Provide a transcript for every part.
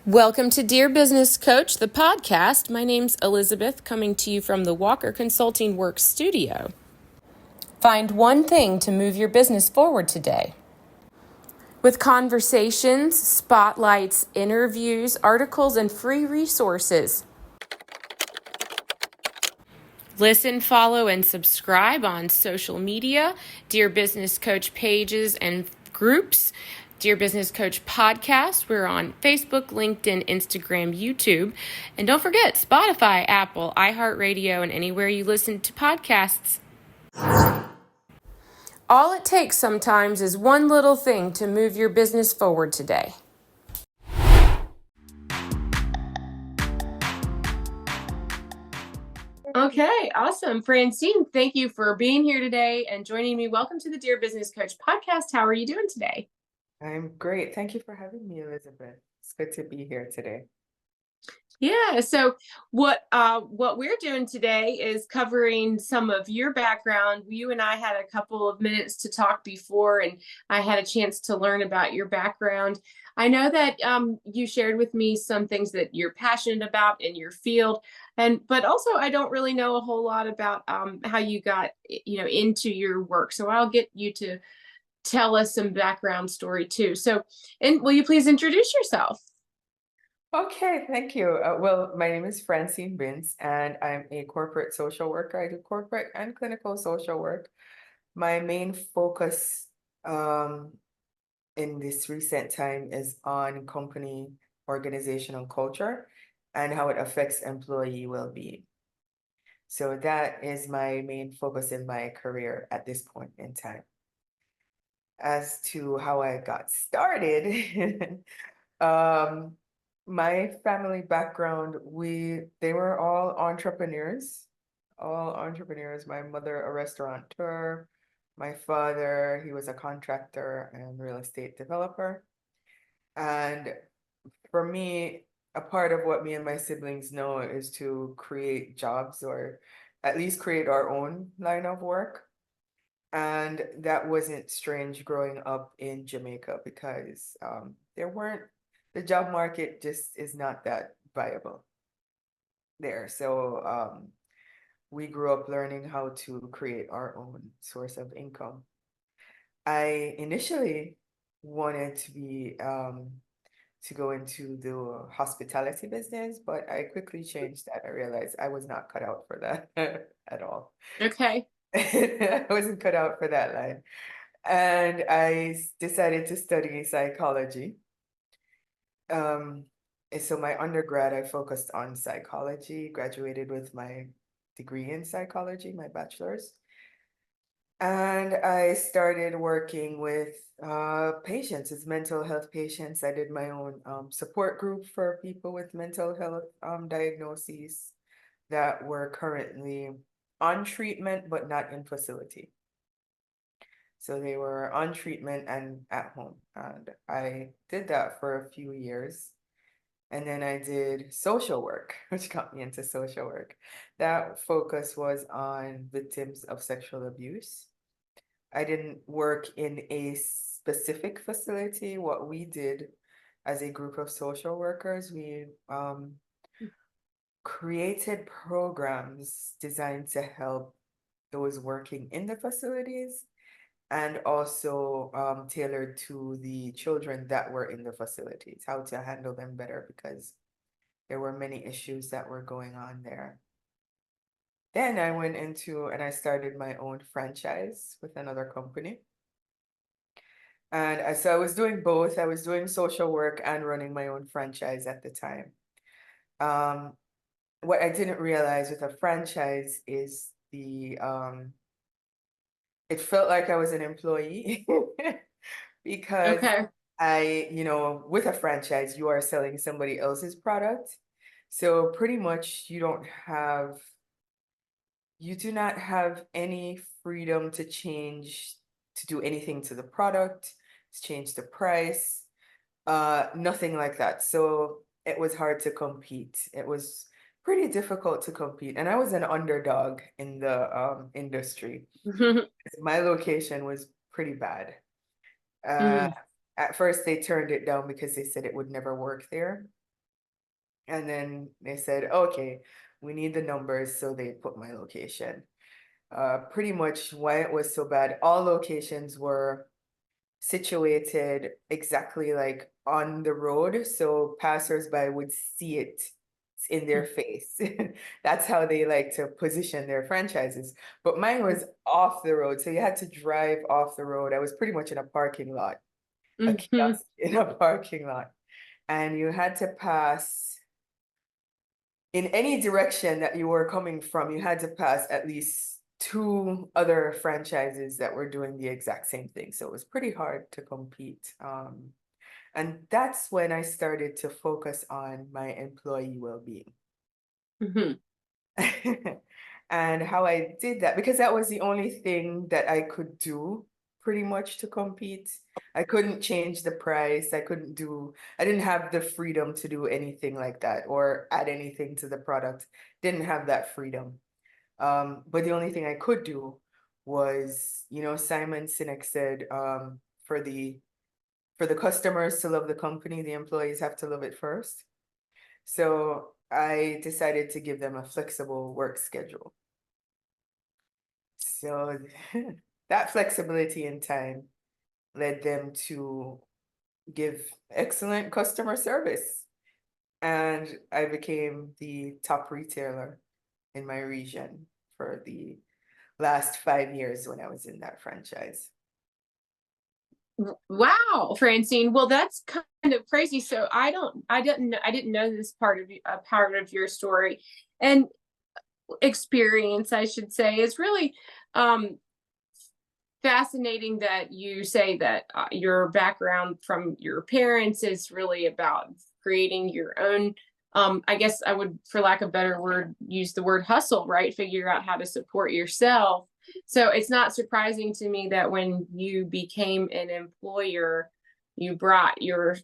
Welcome to Dear Business Coach, the podcast. My name's Elizabeth, coming to you from the Walker Consulting Works studio. Find one thing to move your business forward today. With conversations, spotlights, interviews, articles, and free resources. Listen, follow, and subscribe on social media, Dear Business Coach pages and groups, Dear Business Coach podcast. We're on Facebook, LinkedIn, Instagram, YouTube. And don't forget Spotify, Apple, iHeartRadio, and anywhere you listen to podcasts. All it takes sometimes is one little thing to move your business forward today. Okay, awesome. Francine, thank you for being here today and joining me. Welcome to the Dear Business Coach podcast. How are you doing today? I'm great. Thank you for having me, Elizabeth. It's good to be here today. Yeah, so what we're doing today is covering some of your background. You and I had a couple of minutes to talk before, and I had a chance to learn about your background. I know that you shared with me some things that you're passionate about in your field, but also I don't really know a whole lot about how you got into your work. So I'll get you to tell us some background story too. So, and will you please introduce yourself? Okay, thank you. Well, my name is Francine Binns, and I'm a corporate social worker. I do corporate and clinical social work. My main focus in this recent time is on company organizational culture and how it affects employee well-being. So that is my main focus in my career at this point in time. As to how I got started, um, my family background, they were all entrepreneurs, all entrepreneurs. My mother, a restaurateur, my father, he was a contractor and real estate developer. And for me, a part of what me and my siblings know is to create jobs or at least create our own line of work. And that wasn't strange growing up in Jamaica because the job market just is not that viable there. So we grew up learning how to create our own source of income. I initially wanted to go into the hospitality business, but I quickly changed that. I realized I was not cut out for that at all. Okay. I wasn't cut out for that line. And I decided to study psychology. Um, so my undergrad, I focused on psychology, graduated with my degree in psychology, my bachelor's. And I started working with patients, as mental health patients. I did my own support group for people with mental health diagnoses that were currently on treatment but not in facility. So they were on treatment and at home. And I did that for a few years. And then I did social work, which got me into social work. That focus was on victims of sexual abuse. I didn't work in a specific facility. What we did as a group of social workers, we created programs designed to help those working in the facilities and also tailored to the children that were in the facilities, how to handle them better because there were many issues that were going on there. Then I went into and I started my own franchise with another company. And so I was doing both. I was doing social work and running my own franchise at the time. Um, what I didn't realize with a franchise is it felt like I was an employee because Okay. with a franchise, you are selling somebody else's product. So pretty much you do not have any freedom to do anything to the product, to change the price, nothing like that. So it was hard to compete. It was pretty difficult to compete. And I was an underdog in the industry. My location was pretty bad. Uh, Mm. at first, they turned it down because they said it would never work there. And then they said, okay, we need the numbers. So they put my location. Pretty much why it was so bad, all locations were situated exactly like on the road, so passersby would see it in their face. That's how they like to position their franchises. But mine was off the road, so you had to drive off the road. I was pretty much in a parking lot, a Mm-hmm. kiosk in a parking lot, and you had to pass in any direction that you were coming from, you had to pass at least two other franchises that were doing the exact same thing. So it was pretty hard to compete. And that's when I started to focus on my employee well-being. Mm-hmm. And how I did that, because that was the only thing that I could do pretty much to compete. I couldn't change the price. I didn't have the freedom to do anything like that or add anything to the product. Didn't have that freedom. But the only thing I could do was, Simon Sinek said, for the customers to love the company, the employees have to love it first. So I decided to give them a flexible work schedule. So that flexibility in time led them to give excellent customer service. And I became the top retailer in my region for the last 5 years when I was in that franchise. Wow, Francine. Well, that's kind of crazy. So I didn't know this part of your story and experience, I should say. It's really um, fascinating that you say that your background from your parents is really about creating your own. I guess I would, for lack of a better word, use the word hustle, right? Figure out how to support yourself. So it's not surprising to me that when you became an employer, you brought your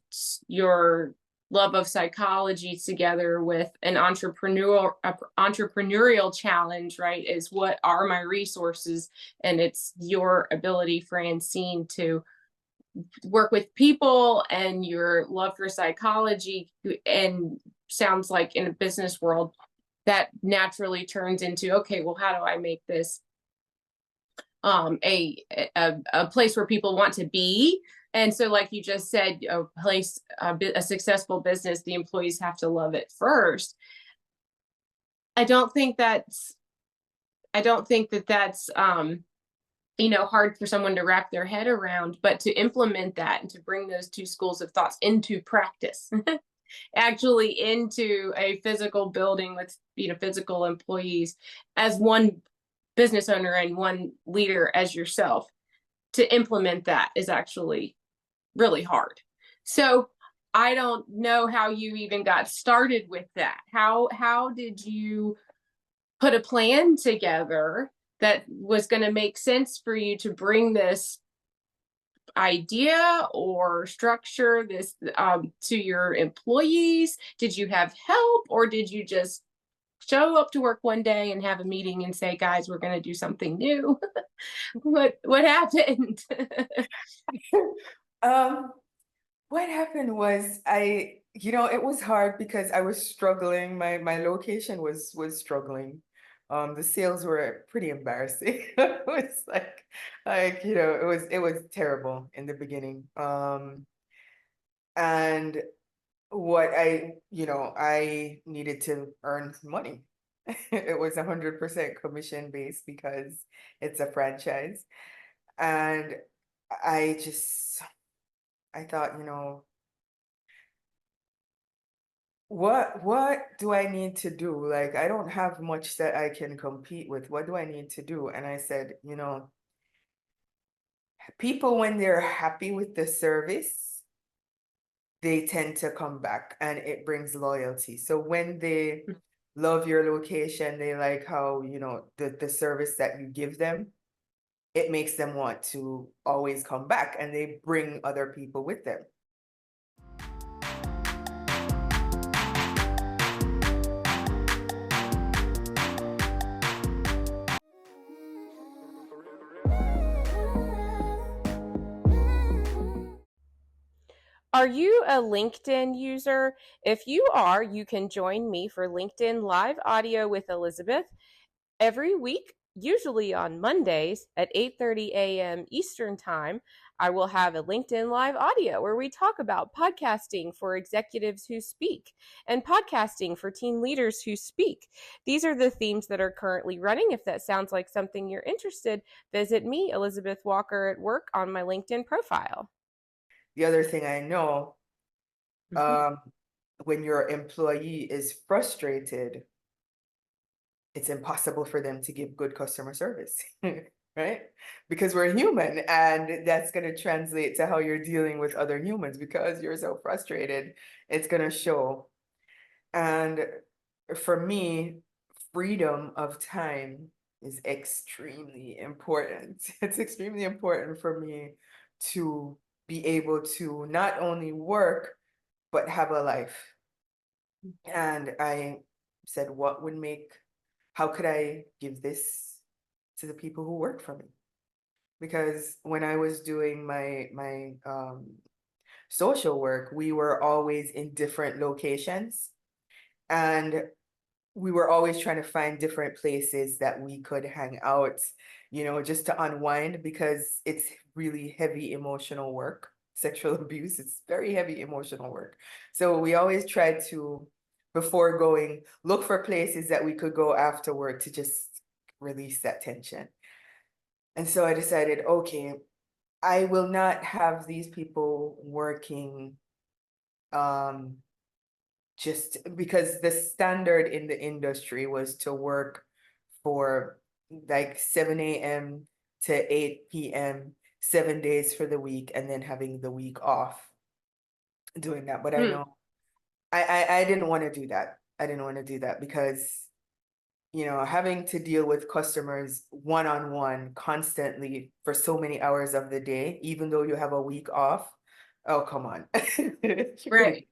love of psychology together with an entrepreneurial challenge, right? Is what are my resources? And it's your ability, Francine, to work with people and your love for psychology. And sounds like in a business world, that naturally turns into, okay, well, how do I make this a place where people want to be? And so, like you just said, a successful business, the employees have to love it first. I don't think that's I don't think that that's hard for someone to wrap their head around, but to implement that and to bring those two schools of thoughts into practice, actually into a physical building with physical employees as one business owner and one leader as yourself, to implement that is actually really hard. So I don't know how you even got started with that. How did you put a plan together that was going to make sense for you to bring this idea or structure this to your employees? Did you have help, or did you just show up to work one day and have a meeting and say, guys, we're going to do something new? What happened? Um, what happened was it was hard because I was struggling. My location was struggling. The sales were pretty embarrassing. It was it was terrible in the beginning. And I needed to earn money. It was 100% commission based because it's a franchise. And I just, I thought, what do I need to do? Like, I don't have much that I can compete with. What do I need to do? And I said, people, when they're happy with the service, they tend to come back and it brings loyalty. So when they love your location, they like how, the service that you give them, it makes them want to always come back and they bring other people with them. Are you a LinkedIn user? If you are, you can join me for LinkedIn Live Audio with Elizabeth every week, usually on Mondays at 8:30 a.m. Eastern Time. I will have a LinkedIn Live audio where we talk about podcasting for executives who speak and podcasting for team leaders who speak. These are the themes that are currently running. If that sounds like something you're interested, visit me, Elizabeth Walker at Work, on my LinkedIn profile. The other thing I know, Mhm. um, when your employee is frustrated, it's impossible for them to give good customer service, right? Because we're human, and that's going to translate to how you're dealing with other humans because you're so frustrated, it's going to show. And for me, freedom of time is extremely important. It's extremely important for me to be able to not only work, but have a life. And I said, how could I give this to the people who work for me? Because when I was doing my social work, we were always in different locations, and we were always trying to find different places that we could hang out, just to unwind, because it's really heavy emotional work. Sexual abuse, it's very heavy emotional work. So we always tried to, before going, look for places that we could go afterward to just release that tension. And so I decided, okay, I will not have these people working um just because the standard in the industry was to work for like 7 a.m. to 8 p.m., 7 days for the week, and then having the week off doing that. But I Hmm. know I didn't want to do that. I didn't want to do that because, having to deal with customers one-on-one constantly for so many hours of the day, even though you have a week off, oh, come on. Right.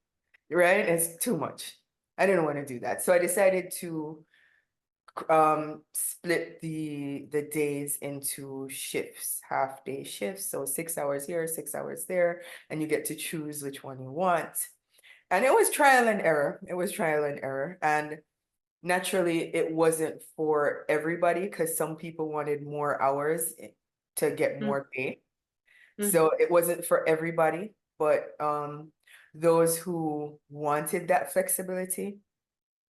Right? It's too much. I didn't want to do that. So I decided to split the days into shifts, half day shifts. So 6 hours here, 6 hours there, and you get to choose which one you want. And it was trial and error. It was trial and error. And naturally, it wasn't for everybody because some people wanted more hours to get more pay. Mm-hmm. So it wasn't for everybody, but those who wanted that flexibility,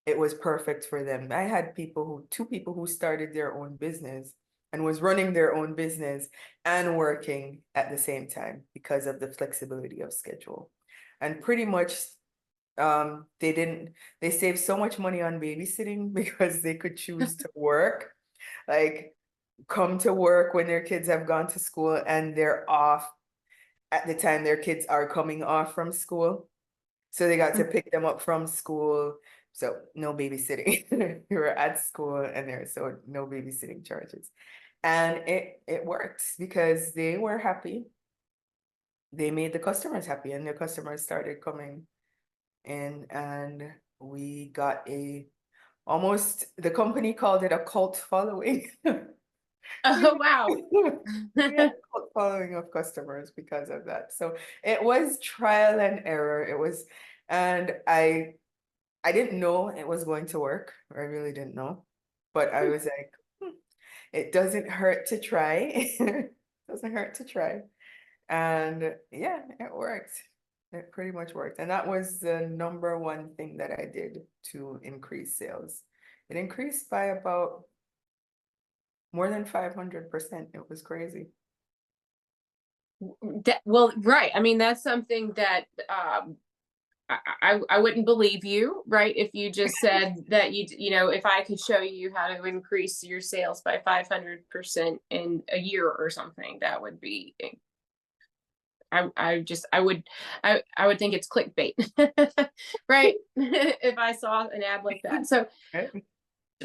it was perfect for them. I had two people who started their own business and was running their own business and working at the same time because of the flexibility of schedule. And pretty much they saved so much money on babysitting because they could choose to work, like come to work when their kids have gone to school and they're off at the time their kids are coming off from school. So they got to pick them up from school. So no babysitting. You were at school and so no babysitting charges. And it worked because they were happy. They made the customers happy, and the customers started coming in, and we got the company called it a cult following. Oh, wow. We had a cult following of customers because of that. So it was trial and error. And I didn't know it was going to work. I really didn't know. But I was like, it doesn't hurt to try. It doesn't hurt to try. And yeah, it worked. It pretty much worked. And that was the number one thing that I did to increase sales. It increased by about more than 500%. It was crazy. Well, right. I mean, that's something that I wouldn't believe you, right? If you just said that if I could show you how to increase your sales by 500% in a year or something, that would be, I would think it's clickbait, right? If I saw an ad like that. So, Right?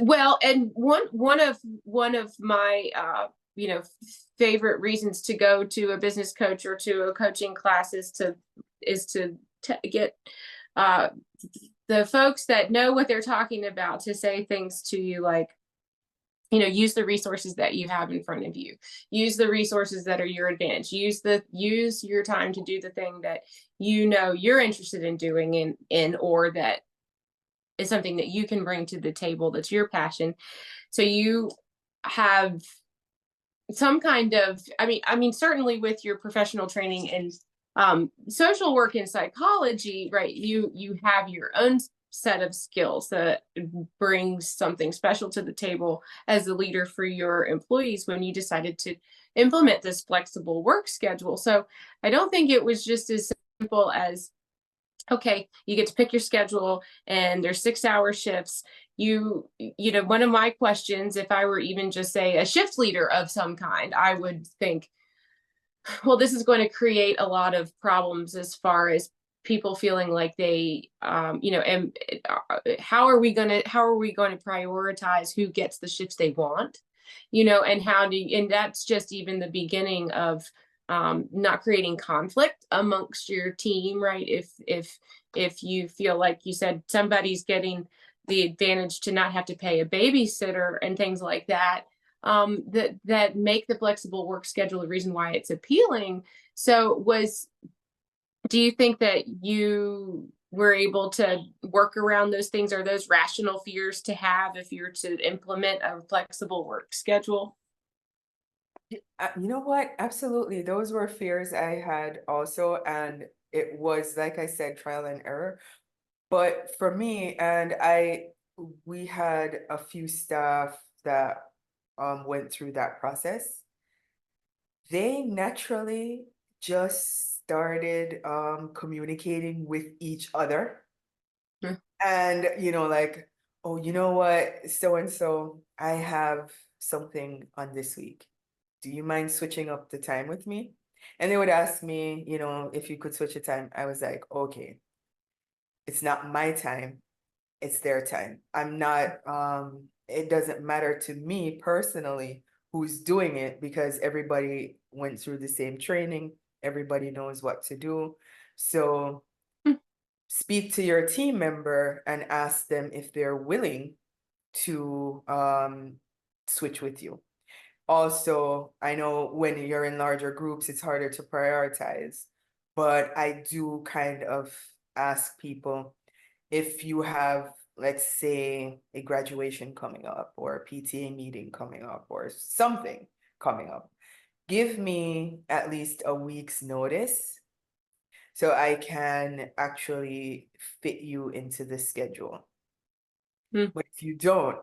well, and one of my favorite reasons to go to a business coach or to a coaching class is to get uh, the folks that know what they're talking about to say things to you like, use the resources that you have in front of you, use the resources that are your advantage, use your time to do the thing that you're interested in doing, or that is something that you can bring to the table, that's your passion. So you have some kind of, I mean certainly with your professional training in social work and psychology, right, you have your own set of skills that brings something special to the table as a leader for your employees when you decided to implement this flexible work schedule. So I don't think it was just as simple as, okay, you get to pick your schedule and there's 6 hour shifts. One of my questions, if I were even just say a shift leader of some kind, I would think, well, this is going to create a lot of problems as far as people feeling like they, and how are we going to prioritize who gets the shifts they want, and and that's just even the beginning of not creating conflict amongst your team, right? If you feel like you said somebody's getting the advantage to not have to pay a babysitter and things like that, that make the flexible work schedule the reason why it's appealing. Do you think that you were able to work around those things? Are those rational fears to have if you're to implement a flexible work schedule? You know what? Absolutely. Those were fears I had also. And it was, like I said, trial and error. But for me, we had a few staff that went through that process. They naturally just started communicating with each other. Hmm. And, like, oh, you know what? So and so, I have something on this week. Do you mind switching up the time with me? And they would ask me, if you could switch the time. I was like, okay, it's not my time, it's their time. I'm not, it doesn't matter to me personally who's doing it because everybody went through the same training, everybody knows what to do. So speak to your team member and ask them if they're willing to switch with you. Also, I know when you're in larger groups, it's harder to prioritize, but I do kind of ask people if you have, let's say, a graduation coming up or a PTA meeting coming up or something coming up, give me at least a week's notice so I can actually fit you into the schedule. Hmm. But if you don't,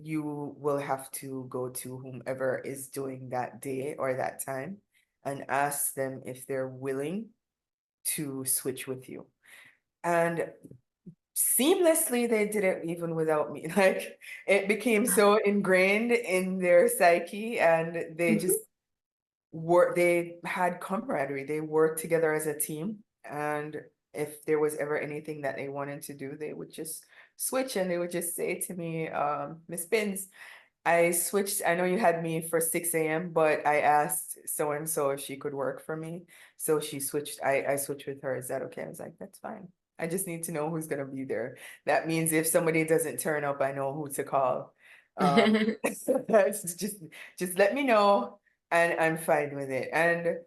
you will have to go to whomever is doing that day or that time and ask them if they're willing to switch with you. And seamlessly they did it even without me. Like it became so ingrained in their psyche and they had camaraderie. They worked together as a team. And if there was ever anything that they wanted to do, they would just switch and they would just say to me, Miss Binns, I switched. I know you had me for 6 a.m., but I asked so and so if she could work for me. So she switched. I switched with her. Is that okay? I was like, that's fine. I just need to know who's gonna be there. That means if somebody doesn't turn up, I know who to call. That's just let me know and I'm fine with it. And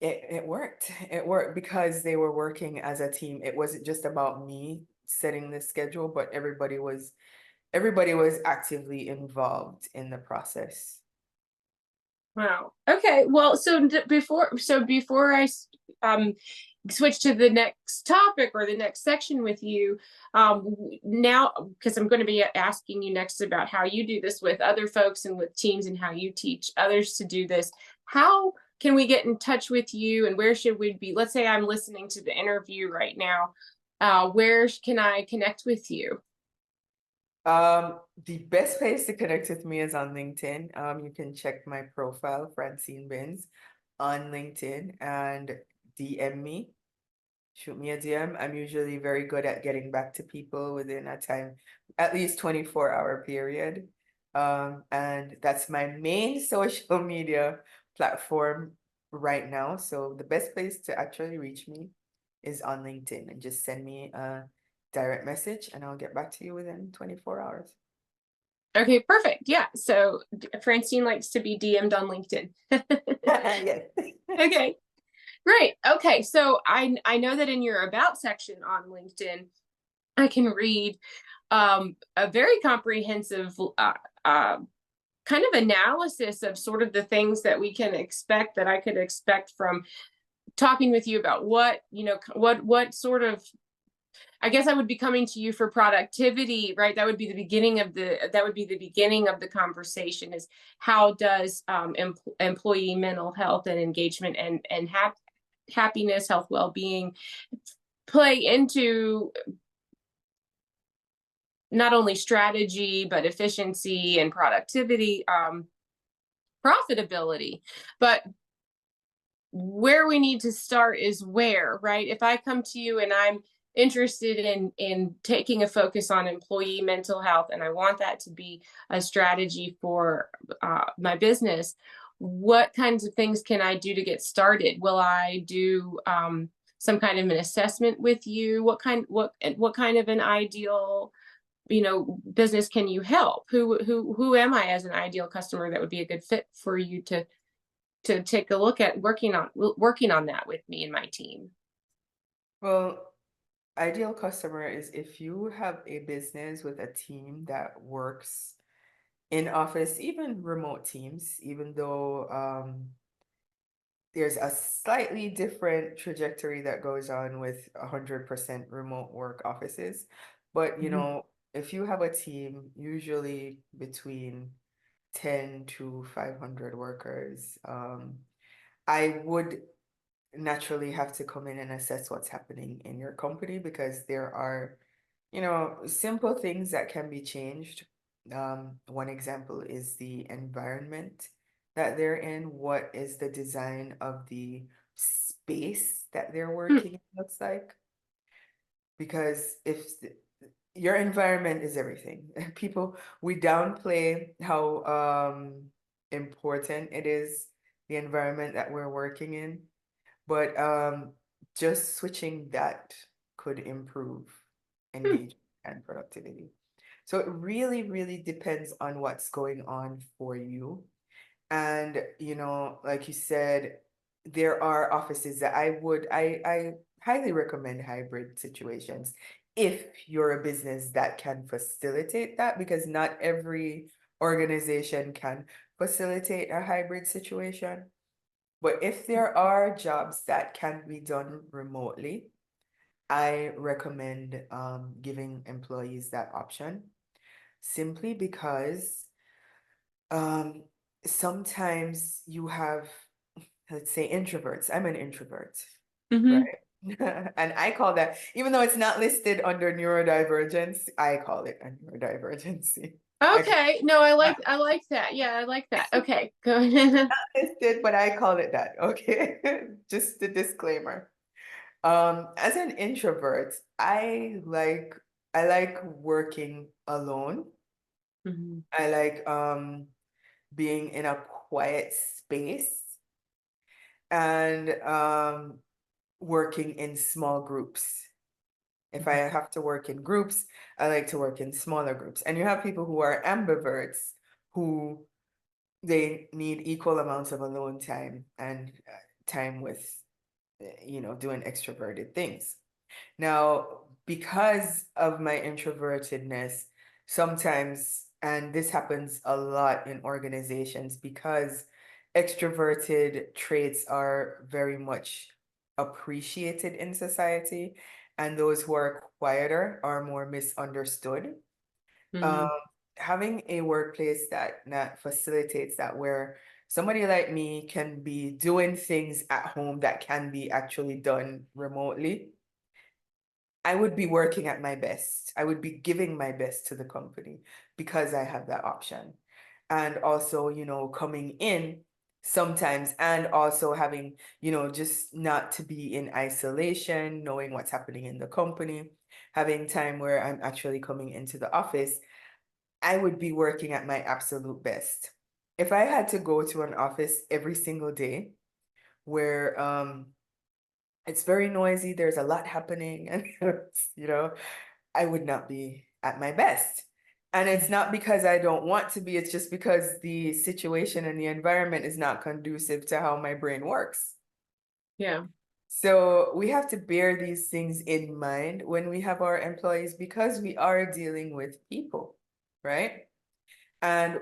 it worked. It worked because they were working as a team. It wasn't just about me setting the schedule, but everybody was actively involved in the process. Wow. Okay. Well, before um switch to the next topic or the next section with you, now because I'm going to be asking you next about how you do this with other folks and with teams and how you teach others to do this. How can we get in touch with you, and where should we be? Let's say I'm listening to the interview right now. Where can I connect with you? The best place to connect with me is on LinkedIn. You can check my profile, Francine Binns, on LinkedIn and DM me. Shoot me a DM. I'm usually very good at getting back to people within a time, at least 24-hour period. And that's my main social media platform right now. So the best place to actually reach me is on LinkedIn and just send me a direct message and I'll get back to you within 24 hours. Okay, perfect. Yeah. So Francine likes to be DM'd on LinkedIn. Yes. Okay, great. Okay, so I know that in your about section on LinkedIn, I can read a very comprehensive uh, kind of analysis of sort of the things that we can expect that I could expect from talking with you about what, what sort of, I guess I would be coming to you for productivity, right? That would be the beginning of the conversation is how does employee mental health and engagement and happiness, health, well-being play into not only strategy, but efficiency and productivity, profitability. But where we need to start is where, right? If I come to you and I'm interested in taking a focus on employee mental health and I want that to be a strategy for my business, what kinds of things can I do to get started? Will I do some kind of an assessment with you? What kind of an ideal business can you help? Who am I as an ideal customer that would be a good fit for you to take a look at working on that with me and my team? Well, ideal customer is if you have a business with a team that works in office, even remote teams, even though there's a slightly different trajectory that goes on with 100% remote work offices. But, Mhm. if you have a team, usually between 10 to 500 workers, I would naturally have to come in and assess what's happening in your company because there are, simple things that can be changed. One example is the environment that they're in. What is the design of the space that they're Hmm. working in looks like? Because your environment is everything. People, we downplay how important it is, the environment that we're working in. But just switching that could improve Hmm. engagement and productivity. So it really, really depends on what's going on for you. And, like you said, there are offices that I highly recommend hybrid situations if you're a business that can facilitate that, because not every organization can facilitate a hybrid situation. But if there are jobs that can be done remotely, I recommend giving employees that option simply because um, sometimes you have, let's say, introverts. I'm an introvert, Hmm. right? And I call that, even though it's not listed under neurodivergence, I call it a neurodivergency. I call Okay. No, it I like that. Yeah, I like that. Okay, go ahead. listed, but I call it that. Okay. Just a disclaimer. As an introvert, I like working alone. Mhm. I like being in a quiet space and working in small groups. If I have to work in groups, I like to work in smaller groups. And you have people who are ambiverts who they need equal amounts of alone time and time with doing extroverted things. Now, because of my introvertedness, sometimes, and this happens a lot in organizations, because extroverted traits are very much appreciated in society, and those who are quieter are more misunderstood. Um, Mhm. Having a workplace that facilitates that, where somebody like me can be doing things at home that can be actually done remotely, I would be working at my best. I would be giving my best to the company because I have that option. And also, coming in sometimes and also having, just not to be in isolation, knowing what's happening in the company, having time where I'm actually coming into the office, I would be working at my absolute best. If I had to go to an office every single day where it's very noisy, there's a lot happening, and I would not be at my best. And it's not because I don't want to be, it's just because the situation and the environment is not conducive to how my brain works. Yeah. So we have to bear these things in mind when we have our employees because we are dealing with people, right? And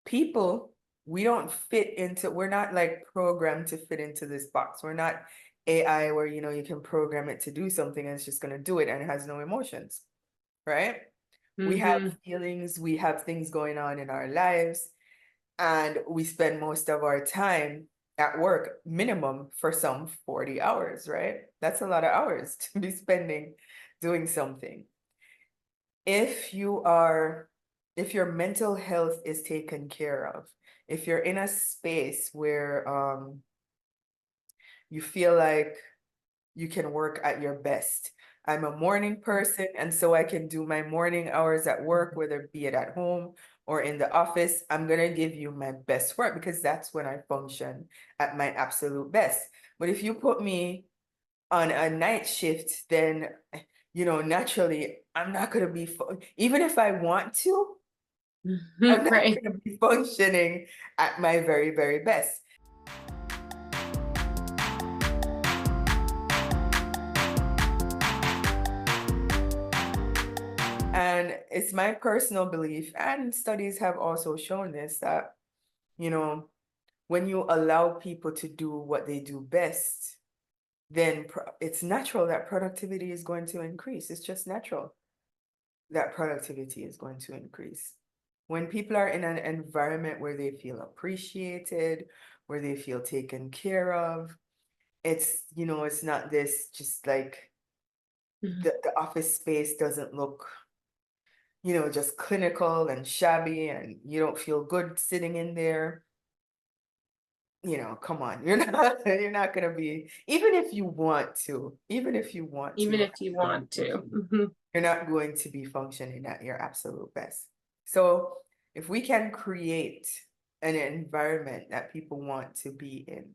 people, we don't fit into, we're not like programmed to fit into this box. We're not AI where, you can program it to do something and it's just going to do it and it has no emotions, right? We have Mm-hmm. feelings, we have things going on in our lives, and we spend most of our time at work, minimum for some 40 hours, right? That's a lot of hours to be spending doing something. If you are, if your mental health is taken care of, if you're in a space where you feel like you can work at your best. I'm a morning person, and so I can do my morning hours at work, whether be it at home or in the office. I'm gonna give you my best work because that's when I function at my absolute best. But if you put me on a night shift, then naturally I'm not gonna be even if I want to, I'm not Right. gonna be functioning at my very, very best. And it's my personal belief, and studies have also shown this, that, you know, when you allow people to do what they do best, then it's natural that productivity is going to increase. It's just natural that productivity is going to increase. When people are in an environment where they feel appreciated, where they feel taken care of, it's not this just like the office space doesn't look just clinical and shabby and you don't feel good sitting in there. Come on, you're not gonna be, even if you want to, Even you're if you not gonna be want to. functioning. Hmm. You're not going to be functioning at your absolute best. So if we can create an environment that people want to be in,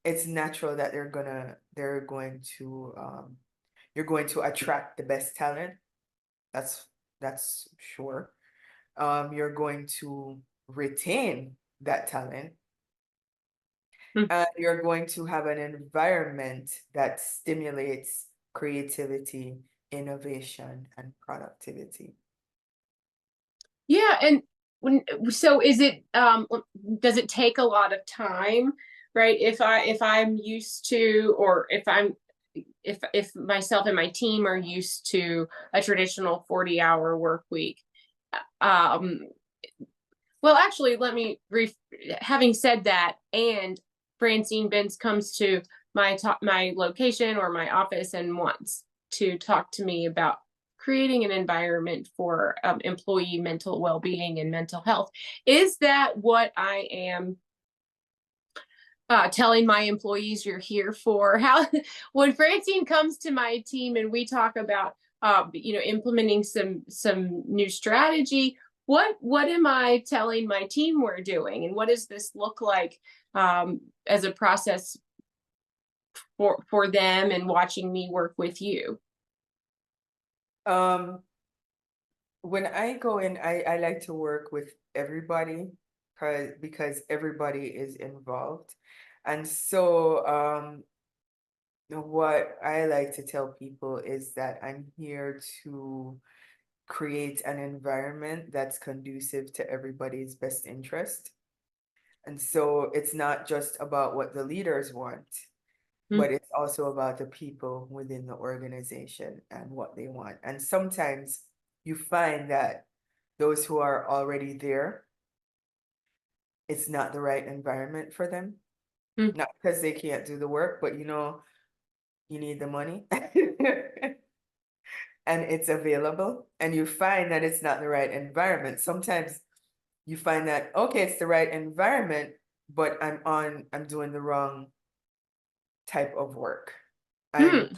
it's natural that you're going to attract the best talent. That's sure. You're going to retain that talent, and you're going to have an environment that stimulates creativity, innovation, and productivity. Yeah, and so is it does it take a lot of time, right? If I'm used to, or if myself and my team are used to a traditional 40-hour work week, um well, actually, having said that, and Francine Binns comes to my location or my office and wants to talk to me about creating an environment for employee mental well-being and mental health. Is that what I am telling my employees you're here for? How when Francine comes to my team and we talk about implementing some new strategy, what am I telling my team we're doing, and what does this look like as a process for them and watching me work with you? Um, when I go in, I like to work with everybody because everybody is involved. And so what I like to tell people is that I'm here to create an environment that's conducive to everybody's best interest. And so it's not just about what the leaders want, but it's also about the people within the organization and what they want. And sometimes you find that those who are already there, it's not the right environment for them. Mm-hmm. Not because they can't do the work, but you need the money and it's available. And you find that it's not the right environment. Sometimes you find that, okay, it's the right environment, but I'm doing the wrong type of work. I'm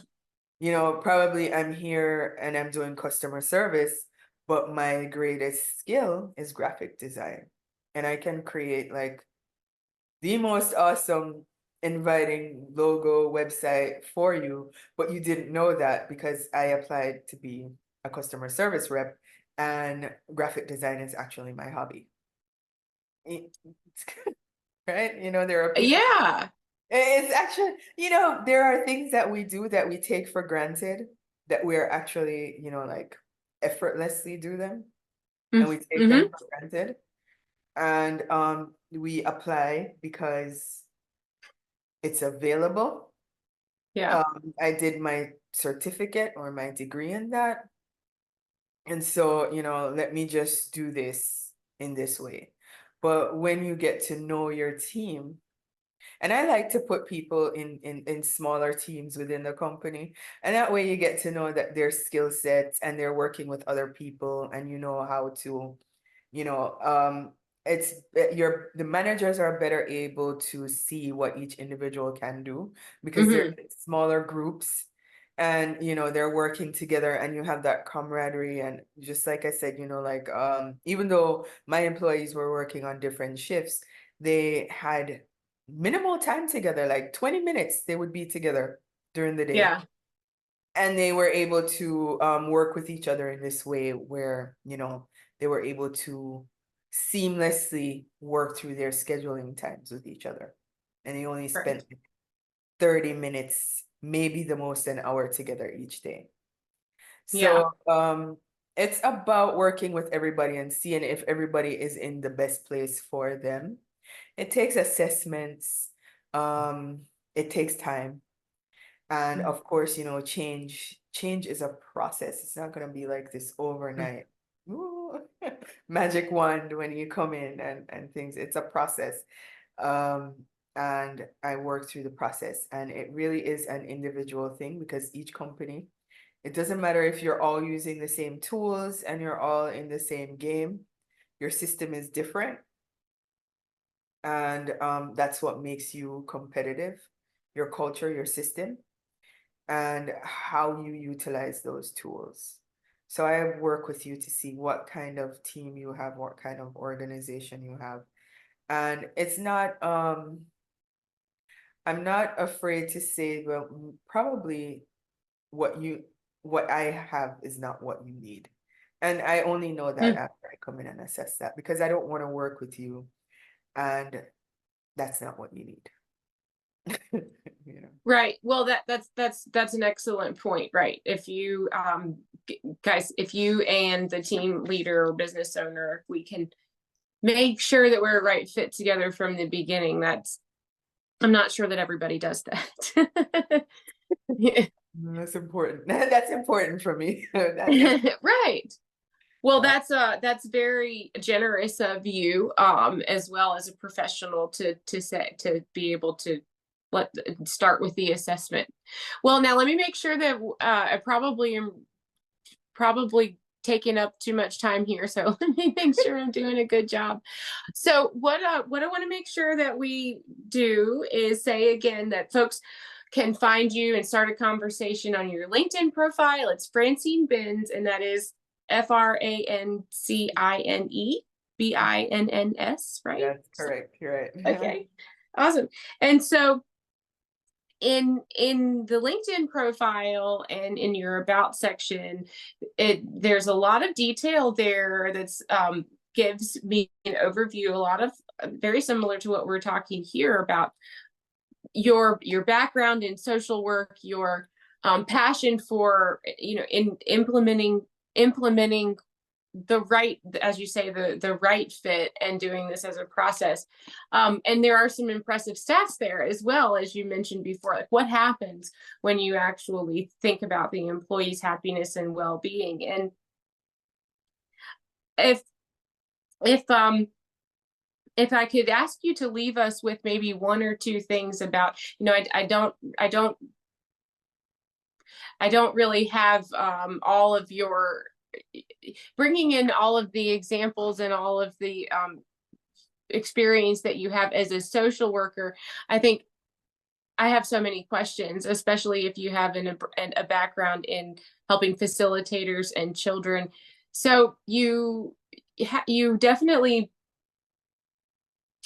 Hmm. Probably I'm here and I'm doing customer service, but my greatest skill is graphic design. And I can create like the most awesome inviting logo website for you, but you didn't know that because I applied to be a customer service rep and graphic design is actually my hobby. It- Right? There are people, Yeah. it's actually, there are things that we do that we take for granted that we're actually, like effortlessly do them and we take them Mm-hmm. for granted. And we apply because it's available. Yeah. I did my certificate or my degree in that. And so, let me just do this in this way. But when you get to know your team, and I like to put people in smaller teams within the company. And that way you get to know that their skill sets and they're working with other people and you know how to, you know, it's the managers are better able to see what each individual can do because they're Mm-hmm. in smaller groups and they're working together and you have that camaraderie and just like I said, like even though my employees were working on different shifts, they had minimal time together, like 20 minutes they would be together during the day. Yeah. And they were able to work with each other in this way where, they were able to seamlessly work through their scheduling times with each other. And they only Right. spent 30 minutes, maybe the most an hour together each day. Yeah. So it's about working with everybody and seeing if everybody is in the best place for them. It takes assessments, um, it takes time. And of course, change is a process. It's not gonna be like this overnight. Ooh, magic wand when you come in and things. It's a process. Um, and I work through the process. And it really is an individual thing because each company, it doesn't matter if you're all using the same tools and you're all in the same game, your system is different. And that's what makes you competitive, your culture, your system, and how you utilize those tools. So I work with you to see what kind of team you have, what kind of organization you have. And it's not, I'm not afraid to say, well, probably what you, what I have is not what you need. And I only know that Mm. after I come in and assess that because I don't want to work with you and that's not what you need. You know. Right. Well, that's an excellent point, right? If you guys, if you and the team leader or business owner, if we can make sure that we're a right fit together from the beginning, that's I'm not sure that everybody does that. Yeah. That's important. That's important for me. That's important. Right. Well, Uh, that's very generous of you, as well as a professional to be able to let start with the assessment. Well, now let me make sure that I probably am probably taking up too much time here, so let me make sure I'm doing a good job. So what I want to make sure that we do is say again that folks can find you and start a conversation on your LinkedIn profile. It's Francine Binns, and that is FrancineBinns, right? that's correct. You're right. Okay, awesome. And so in the LinkedIn profile and in your about section, there's a lot of detail there that's gives me an overview, a lot of very similar to what we're talking here about your background in social work, your passion for in implementing the right, as you say, the right fit and doing this as a process. And there are some impressive stats there as well, as you mentioned before, like what happens when you actually think about the employee's happiness and well-being. And if if if I could ask you to leave us with maybe one or two things about, I don't really have all of your bringing in all of the examples and all of the experience that you have as a social worker. I think I have so many questions, especially if you have a background in helping facilitators and children. So you definitely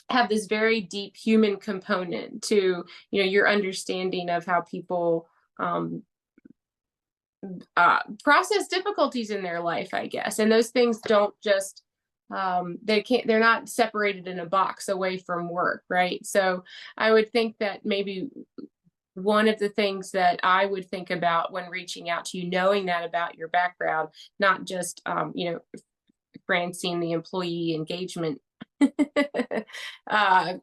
have this very deep human component to your understanding of how people um, process difficulties in their life, I guess. And those things don't just they're not separated in a box away from work, right? So I would think that maybe one of the things that I would think about when reaching out to you, knowing that about your background, not just Francine, the employee engagement uh,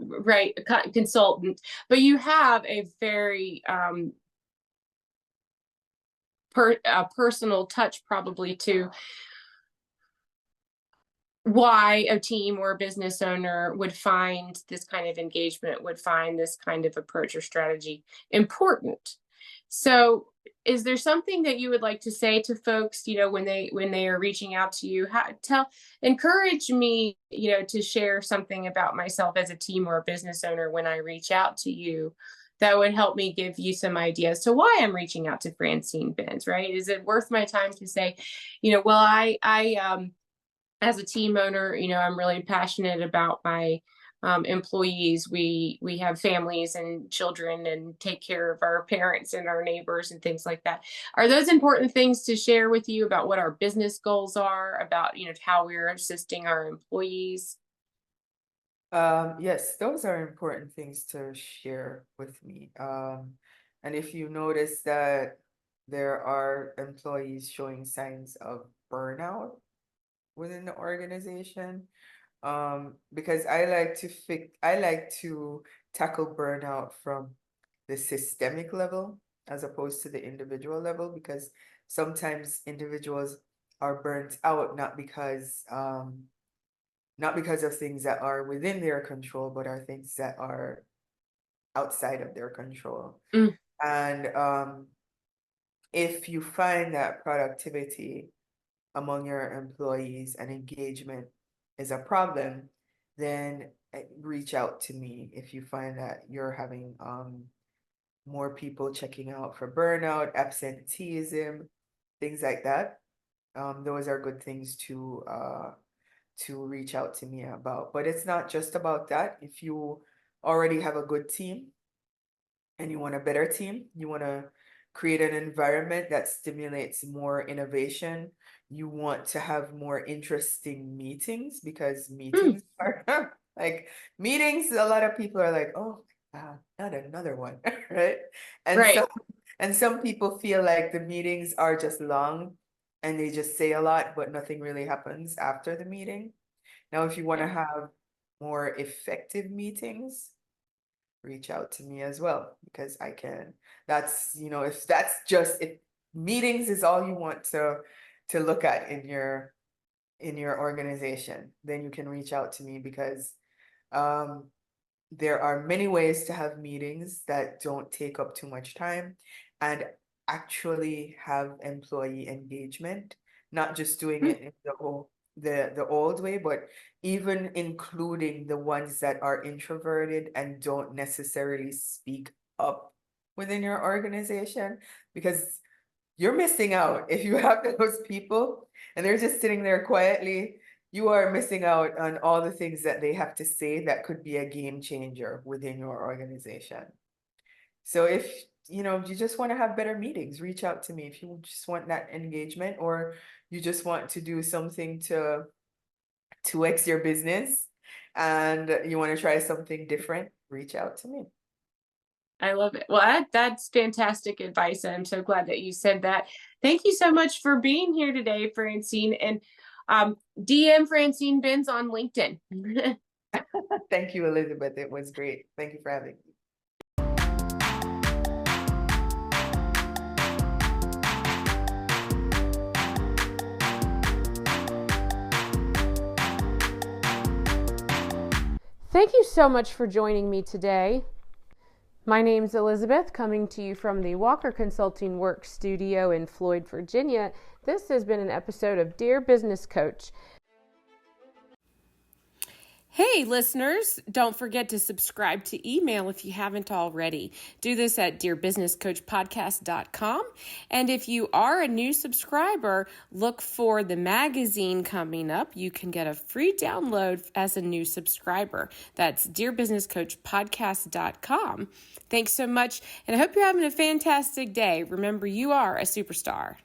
right consultant, but you have a very personal touch probably to why a team or a business owner would find this kind of engagement, would find this kind of approach or strategy important. So is there something that you would like to say to folks, when they are reaching out to you? Encourage me, to share something about myself as a team or a business owner when I reach out to you that would help me give you some ideas to why I'm reaching out to Francine Binns, right? Is it worth my time to say, well, I as a team owner, I'm really passionate about my employees. We have families and children and take care of our parents and our neighbors and things like that. Are those important things to share with you about what our business goals are, about how we're assisting our employees? Yes, those are important things to share with me. And if you notice that there are employees showing signs of burnout within the organization, because I like to tackle burnout from the systemic level as opposed to the individual level, because sometimes individuals are burnt out not because of things that are within their control, but are things that are outside of their control. Mm, And if you find that productivity among your employees and engagement is a problem, then reach out to me if you find that you're having more people checking out for burnout, absenteeism, things like that. Those are good things to reach out to me about. But it's not just about that. If you already have a good team and you want a better team, you want to create an environment that stimulates more innovation, you want to have more interesting meetings, because mm, meetings are like meetings, a lot of people are like, oh, not another one, right? And right. some people feel like the meetings are just long and they just say a lot, but nothing really happens after the meeting. Now, if you want to Yeah. have more effective meetings, reach out to me as well, because I can. If meetings is all you want to look at in your organization, then you can reach out to me, because um there are many ways to have meetings that don't take up too much time and actually have employee engagement, not just doing Mm, it in the old way, but even including the ones that are introverted and don't necessarily speak up within your organization, because you're missing out if you have those people and they're just sitting there quietly. You are missing out on all the things that they have to say that could be a game changer within your organization. So if you just want to have better meetings, reach out to me. If you just want that engagement, or you just want to do something to 2x your business and you want to try something different, reach out to me. I love it. Well, that's fantastic advice. And I'm so glad that you said that. Thank you so much for being here today, Francine. And DM Francine Binns on LinkedIn. Thank you, Elizabeth. It was great. Thank you for having me. Thank you so much for joining me today. My name's Elizabeth, coming to you from the Walker Consulting Work Studio in Floyd, Virginia. This has been an episode of Dear Business Coach. Hey, listeners, don't forget to subscribe to email if you haven't already. Do this at dearbusinesscoachpodcast.com. And if you are a new subscriber, look for the magazine coming up. You can get a free download as a new subscriber. That's dearbusinesscoachpodcast.com. Thanks so much, and I hope you're having a fantastic day. Remember, you are a superstar.